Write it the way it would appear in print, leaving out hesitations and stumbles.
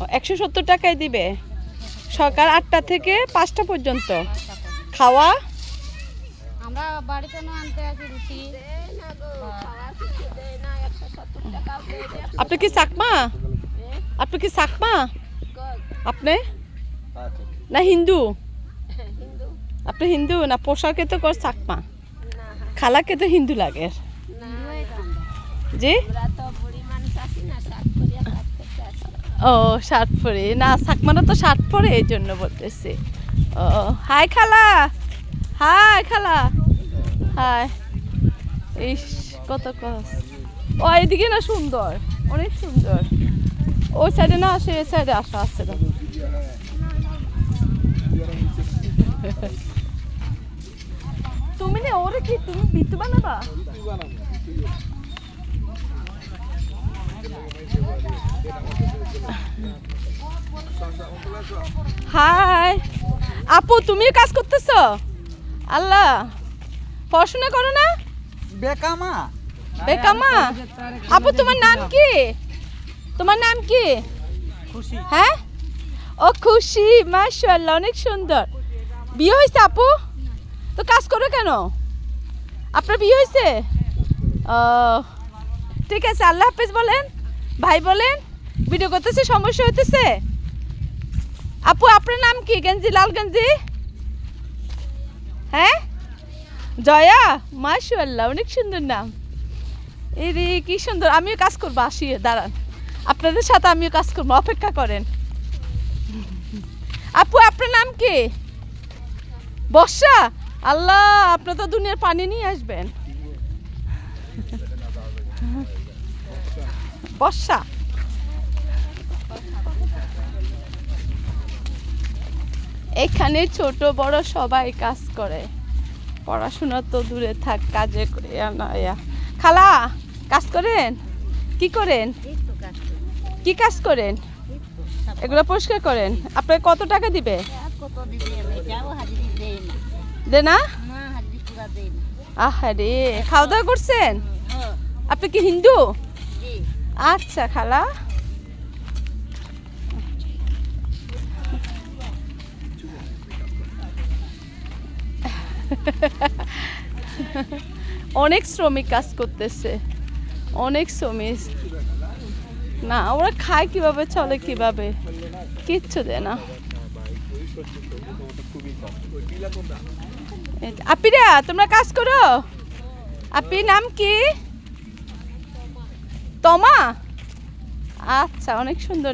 170 টাকায় দিবে সকাল 8টা থেকে 5টা পর্যন্ত। খাওয়া আমরা বাড়িতে না আনতে আসি রুটি। আপনি কি চাকমা? আপনি কি চাকমা? আপনি না হিন্দু? আপনি হিন্দু না? পোশাকে তো কর চাকমা, খালাকে তো হিন্দু লাগে। জি ও শার্ট পরে না, চাকমারা তো শার্ট পরে, এই জন্য বলতেছি। ও হাই খালা, হাই খালা, হাই। ইস কত কস। ও এদিকে না সুন্দর, অনেক সুন্দর। ওই সাইডে না আসে, এই সাইডে আসা আছে না। তুমি না ওরে কি তুমি বিতু বানাবা? হাই আপু, তুমিও কাজ করতেছো? আল্লাহ, পড়াশোনা করো না? বেকামা বেকামা। আপু তোমার নাম কি? তোমার নাম কি? খুশি। হ্যাঁ, ও খুশি, মাশাআল্লাহ, অনেক সুন্দর। বিয়ে হয়েছে আপু? তো কাজ করো কেন? আপনার বিয়ে হয়েছে? ও ঠিক আছে, আল্লাহ হাফেজ বলেন, ভাই বলেন। ভিডিও করতেছে, সমস্যা হইতেছে। আপু আপনার নাম কি? গেঞ্জি, লাল গেঞ্জি। হ্যাঁ, জয়া, মাশাআল্লাহ, অনেক সুন্দর নাম। এই রে কি সুন্দর। আমিও কাজ করবো, আসি, দাঁড়ান, আপনাদের সাথে আমিও কাজ করবো, অপেক্ষা করেন। আপু আপনার নাম কি? বর্ষা। আল্লাহ, আপনার তো দুনিয়ার পানি নিয়ে আসবেন। বর্ষা। এখানে ছোট বড় সবাই কাজ করে, পড়াশোনা তো দূরে থাক, কাজে করে খালা কাজ করেন? কি করেন? কি কাজ করেন? এগুলো পরিষ্কার করেন। আপনাকে কত টাকা দিবে? দে না? আহারে, খাওয়া দাওয়া করছেন? আপনি কি হিন্দু? আচ্ছা খালা। অনেক শ্রমিক কাজ করতেছে, অনেক শ্রমিক। না ওরা খায় কিভাবে, চলে কিভাবে, কিচ্ছু দেয় না। আপিরা তোমরা কাজ করো? আপি নাম কি? তমা। আচ্ছা, অনেক সুন্দর।